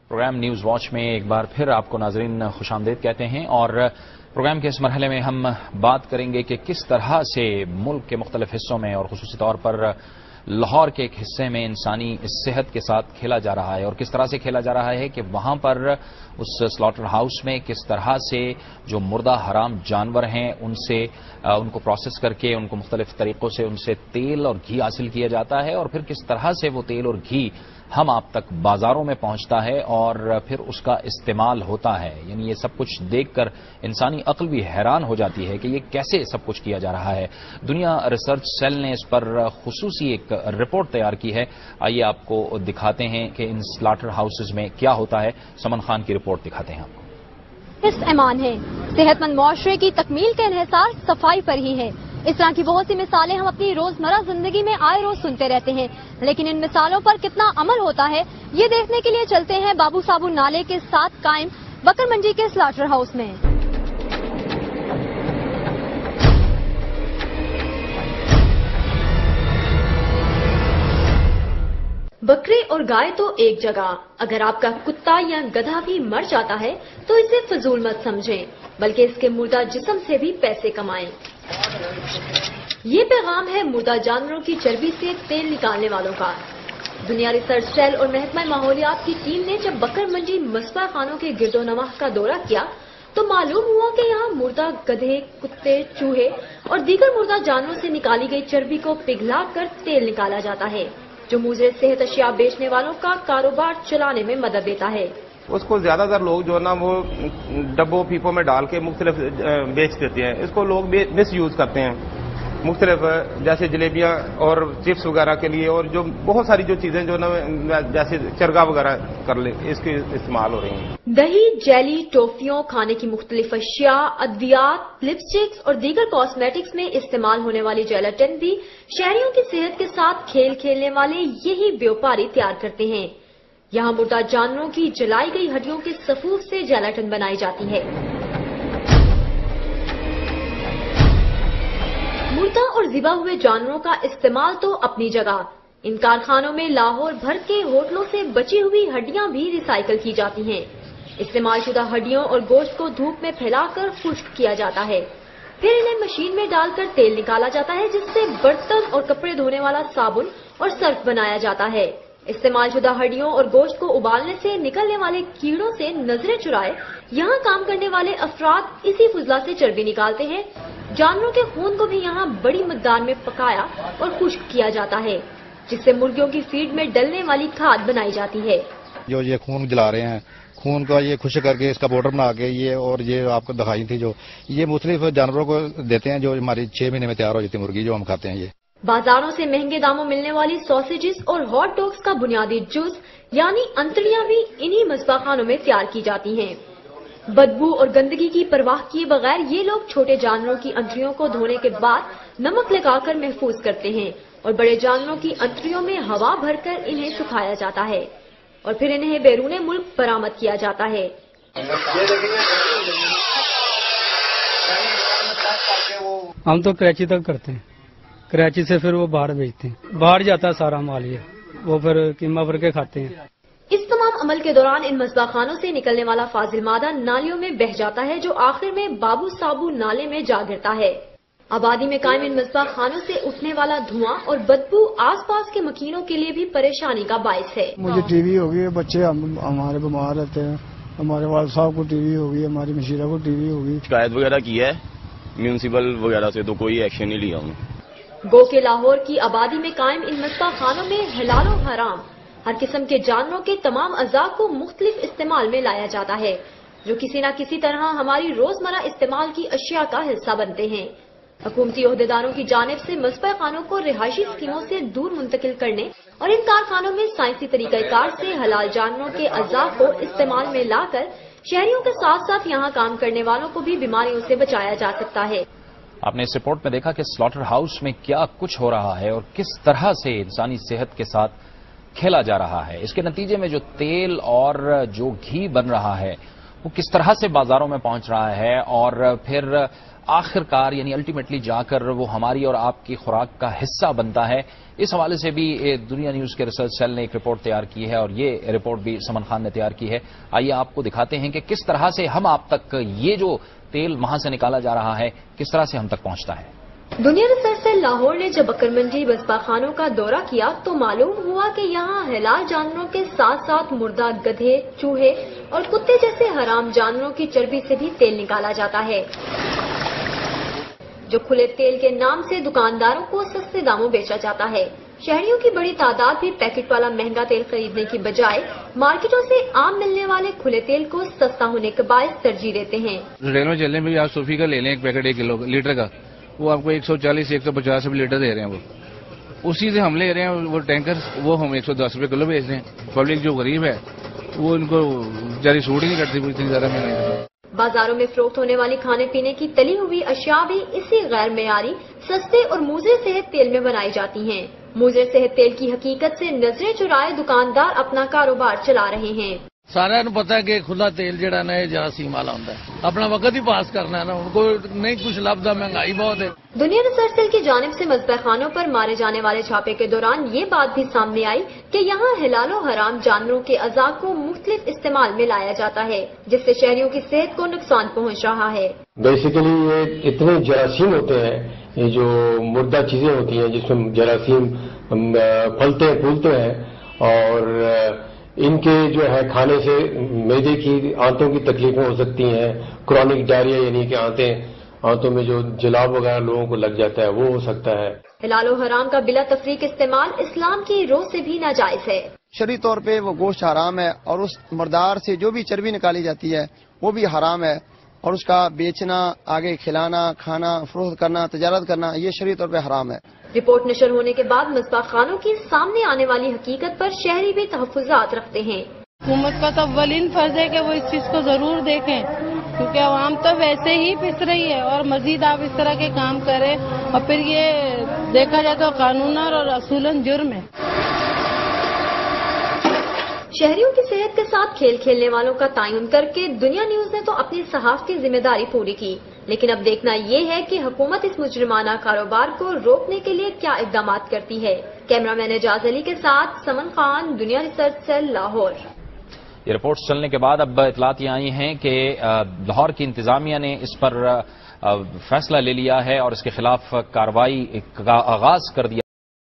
Programme news watch میں ایک بار پھر آپ کو ناظرین خوش آمدید کہتے ہیں اور پروگرام کے اس مرحلے میں ہم بات کریں گے کہ کس طرح سے ملک کے مختلف حصوں میں اور خصوصی طور پر لاہور کے ایک حصے میں انسانی صحت کے ساتھ کھیلا جا رہا ہے اور کس طرح سے کھیلا جا رہا ہے کہ وہاں پر اس سلاٹر ہاؤس میں کس طرح سے جو مردہ حرام جانور ہیں ان کو پروسیس کر کے ان کو مختلف طریقوں سے ان سے تیل اور گھی حاصل کیا جاتا ہے اور پھر کس طرح سے وہ تیل اور گھی ہم آپ تک بازاروں میں پہنچتا ہے اور پھر اس کا استعمال ہوتا ہے. یعنی یہ سب کچھ دیکھ کر انسانی عقل بھی حیران ہو جاتی ہے کہ یہ کیسے سب کچھ کیا جا رہا ہے. دنیا ریسرچ سیل نے اس پر خصوصی ایک رپورٹ تیار کی ہے. آئیے آپ کو دکھاتے ہیں کہ ان سلاٹر ہاؤسز میں کیا ہوتا ہے. سمن خان کی رپورٹ دکھاتے ہیں آپ کو. اس ایمان ہے صحت مند معاشرے کی تکمیل کا انحصار صفائی پر ہی ہے. اس طرح کی بہت سی مثالیں ہم اپنی روزمرہ زندگی میں آئے روز سنتے رہتے ہیں، لیکن ان مثالوں پر کتنا عمل ہوتا ہے یہ دیکھنے کے لیے چلتے ہیں بابو صابو نالے کے ساتھ قائم بکر منڈی کے سلاٹر ہاؤس میں. بکرے اور گائے تو ایک جگہ. اگر آپ کا کتا یا گدھا بھی مر جاتا ہے تو اسے فضول مت سمجھیں، بلکہ اس کے مردہ جسم سے بھی پیسے کمائیں. یہ پیغام ہے مردہ جانوروں کی چربی سے تیل نکالنے والوں کا. دنیا ریسرچ سیل اور محکمہ ماحولیات کی ٹیم نے جب بکر منڈی مصباح خانوں کے گرد و نواح کا دورہ کیا تو معلوم ہوا کہ یہاں مردہ گدھے، کتے، چوہے اور دیگر مردہ جانوروں سے نکالی گئی چربی کو پگھلا کر تیل نکالا جاتا ہے جو مضر صحت اشیاء بیچنے والوں کا کاروبار چلانے میں مدد دیتا ہے. اس کو زیادہ تر لوگ جو ہے نا وہ ڈبوں پیپوں میں ڈال کے مختلف بیچ دیتے ہیں. اس کو لوگ مس یوز کرتے ہیں مختلف، جیسے جلیبیاں اور چپس وغیرہ کے لیے، اور جو بہت ساری جو چیزیں جو نا جیسے چرگا وغیرہ کر لے اس کے استعمال ہو رہی ہیں. دہی، جیلی، ٹافیوں، کھانے کی مختلف اشیاء، ادویات، لپسٹکس اور دیگر کاسمیٹکس میں استعمال ہونے والی جیلاٹن بھی شہریوں کی صحت کے ساتھ کھیل کھیلنے والے یہی بیوپاری تیار کرتے ہیں. یہاں مردہ جانوروں کی جلائی گئی ہڈیوں کے صفوف سے جیلاٹن بنائی جاتی ہے. مردہ اور ذبح ہوئے جانوروں کا استعمال تو اپنی جگہ. ان کارخانوں میں لاہور بھر کے ہوٹلوں سے بچی ہوئی ہڈیاں بھی ریسائیکل کی جاتی ہیں. استعمال شدہ ہڈیوں اور گوشت کو دھوپ میں پھیلا کر خشک کیا جاتا ہے، پھر انہیں مشین میں ڈال کر تیل نکالا جاتا ہے جس سے برتن اور کپڑے دھونے والا صابن اور سرف بنایا جاتا ہے. استعمال شدہ ہڈیوں اور گوشت کو ابالنے سے نکلنے والے کیڑوں سے نظریں چرائے یہاں کام کرنے والے افراد اسی فضلہ سے چربی نکالتے ہیں. جانوروں کے خون کو بھی یہاں بڑی مقدار میں پکایا اور خشک کیا جاتا ہے جس سے مرغیوں کی فیڈ میں ڈلنے والی کھاد بنائی جاتی ہے. جو یہ خون جلا رہے ہیں، خون کا یہ خشک کر کے اس کا پاؤڈر بنا کے یہ اور یہ آپ کو دکھائی تھی جو یہ مختلف جانوروں کو دیتے ہیں جو ہماری 6 مہینے میں تیار ہو جاتی ہے مرغی جو ہم کھاتے ہیں. یہ بازاروں سے مہنگے داموں ملنے والی سوسیجز اور ہاٹ ڈاگز کا بنیادی جز یعنی انتڑیاں بھی انہی مصباح خانوں میں تیار کی جاتی ہیں. بدبو اور گندگی کی پرواہ کیے بغیر یہ لوگ چھوٹے جانوروں کی انتڑیوں کو دھونے کے بعد نمک لگا کر محفوظ کرتے ہیں اور بڑے جانوروں کی انتڑیوں میں ہوا بھر کر انہیں سکھایا جاتا ہے اور پھر انہیں بیرون ملک برآمد کیا جاتا ہے. ہم تو کراچی تک کرتے ہیں، کراچی سے پھر وہ باہر بھیجتے ہیں، باہر جاتا ہے سارا مال یہ وہ پھر قیمہ بھر کے کھاتے ہیں. اس تمام عمل کے دوران ان مصباح خانوں سے نکلنے والا فاضل مادہ نالیوں میں بہہ جاتا ہے جو آخر میں بابو صابو نالے میں جا گرتا ہے. آبادی میں قائم ان مصباح خانوں سے اٹھنے والا دھواں اور بدبو آس پاس کے مکینوں کے لیے بھی پریشانی کا باعث ہے. مجھے ٹی وی ہوگی، بچے ہمارے بیمار رہتے ہیں، ہمارے والد صاحب کو ٹی وی ہوگی، ہماری مشیرہ کو ٹی وی ہوگی. شکایت وغیرہ کی ہے میونسپل وغیرہ سے تو کوئی ایکشن نہیں لیا ہوں. گو کہ لاہور کی آبادی میں قائم ان مصباح خانوں میں حلال و حرام ہر قسم کے جانوروں کے تمام اعضاء کو مختلف استعمال میں لایا جاتا ہے جو کسی نہ کسی طرح ہماری روزمرہ استعمال کی اشیاء کا حصہ بنتے ہیں. حکومتی عہدیداروں کی جانب سے مصباح خانوں کو رہائشی اسکیموں سے دور منتقل کرنے اور ان کارخانوں میں سائنسی طریقہ کار سے حلال جانوروں کے اعضاء کو استعمال میں لا کر شہریوں کے ساتھ ساتھ یہاں کام کرنے والوں کو بھی بیماریوں سے بچایا جا سکتا ہے. آپ نے اس رپورٹ میں دیکھا کہ سلاٹر ہاؤس میں کیا کچھ ہو رہا ہے اور کس طرح سے انسانی صحت کے ساتھ کھیلا جا رہا ہے. اس کے نتیجے میں جو تیل اور جو گھی بن رہا ہے وہ کس طرح سے بازاروں میں پہنچ رہا ہے اور پھر آخرکار یعنی الٹیمیٹلی جا کر وہ ہماری اور آپ کی خوراک کا حصہ بنتا ہے. اس حوالے سے بھی دنیا نیوز کے ریسرچ سیل نے ایک رپورٹ تیار کی ہے اور یہ رپورٹ بھی سمن خان نے تیار کی ہے. آئیے آپ کو دکھاتے ہیں کہ کس طرح سے ہم آپ تک یہ جو تیل وہاں سے نکالا جا رہا ہے کس طرح سے ہم تک پہنچتا ہے. دنیا ریسرچ سیل لاہور نے جب بکر منڈی بسپا خانوں کا دورہ کیا تو معلوم ہوا کہ یہاں حلال جانوروں کے ساتھ ساتھ مردہ گدھے، چوہے اور کتے جیسے حرام جانوروں کی چربی سے بھی تیل نکالا جاتا ہے، جو کھلے تیل کے نام سے دکانداروں کو سستے داموں بیچا جاتا ہے. شہریوں کی بڑی تعداد بھی پیکٹ والا مہنگا تیل خریدنے کی بجائے مارکیٹوں سے عام ملنے والے کھلے تیل کو سستا ہونے کے باعث ترجیح دیتے ہیں. ریل میں چلنے میں بھی آپ صوفی کا لے لیں ایک پیکٹ 1 کلو لیٹر کا، وہ آپ کو 140 150 روپے لیٹر دے رہے ہیں. وہ اسی سے ہم لے رہے ہیں وہ ٹینکر، وہ ہم 110 روپے کلو بیچ رہے ہیں. پبلک جو غریب ہے وہ ان کو جاری سوٹ ہی نہیں کرتی اتنی زیادہ مہنگائی. بازاروں میں فروخت ہونے والی کھانے پینے کی تلی ہوئی اشیاء بھی اسی غیر معیاری، سستے اور موزے صحت تیل میں بنائی جاتی ہیں. موزے صحت تیل کی حقیقت سے نظریں چرائے دکاندار اپنا کاروبار چلا رہے ہیں. سارا پتا ہے کہ کھلا تیل جڑا نا جراثیم والا ہوتا ہے، اپنا وقت ہی پاس کرنا ہے نا، ان کو نہیں کچھ لبدا، مہنگائی بہت ہے. دنیا ریسرچ سیل کی جانب سے مذبح خانوں پر مارے جانے والے چھاپے کے دوران یہ بات بھی سامنے آئی کہ یہاں حلال و حرام جانوروں کے اعضاء کو مختلف استعمال میں لایا جاتا ہے، جس سے شہریوں کی صحت کو نقصان پہنچ رہا ہے. بیسیکلی یہ اتنے جراثیم ہوتے ہیں، یہ جو مردہ چیزیں ہوتی ہیں جس میں جراثیم پھلتے ہیں پھولتے ہیں، اور ان کے جو ہے کھانے سے معدے کی آنتوں کی تکلیفیں ہو سکتی ہیں. کرونک ڈائریا یعنی کہ آنتوں میں جو جلاب وغیرہ لوگوں کو لگ جاتا ہے وہ ہو سکتا ہے. حلال و حرام کا بلا تفریق استعمال اسلام کی روح سے بھی ناجائز ہے. شرعی طور پہ وہ گوشت حرام ہے، اور اس مردار سے جو بھی چربی نکالی جاتی ہے وہ بھی حرام ہے، اور اس کا بیچنا، آگے کھلانا، کھانا، فروخت کرنا، تجارت کرنا یہ شرعی طور پہ حرام ہے. رپورٹ نشر ہونے کے بعد مذبح خانوں کی سامنے آنے والی حقیقت پر شہری بھی تحفظات رکھتے ہیں. حکومت کا تو اولین فرض ہے کہ وہ اس چیز کو ضرور دیکھیں، کیونکہ عوام تو ویسے ہی پس رہی ہے، اور مزید آپ اس طرح کے کام کریں اور پھر یہ دیکھا جائے تو قانوناً اور اصولاً جرم ہے. شہریوں کی صحت کے ساتھ کھیل کھیلنے والوں کا تعین کر کے دنیا نیوز نے تو اپنی صحافتی ذمہ داری پوری کی، لیکن اب دیکھنا یہ ہے کہ حکومت اس مجرمانہ کاروبار کو روکنے کے لیے کیا اقدامات کرتی ہے. کیمرہ مین اعجاز علی کے ساتھ سمن خان، دنیا ریسرچ سیل، لاہور. یہ رپورٹ چلنے کے بعد اب اطلاعات یہ آئی ہیں کہ لاہور کی انتظامیہ نے اس پر فیصلہ لے لیا ہے اور اس کے خلاف کارروائی کا آغاز کر دیا.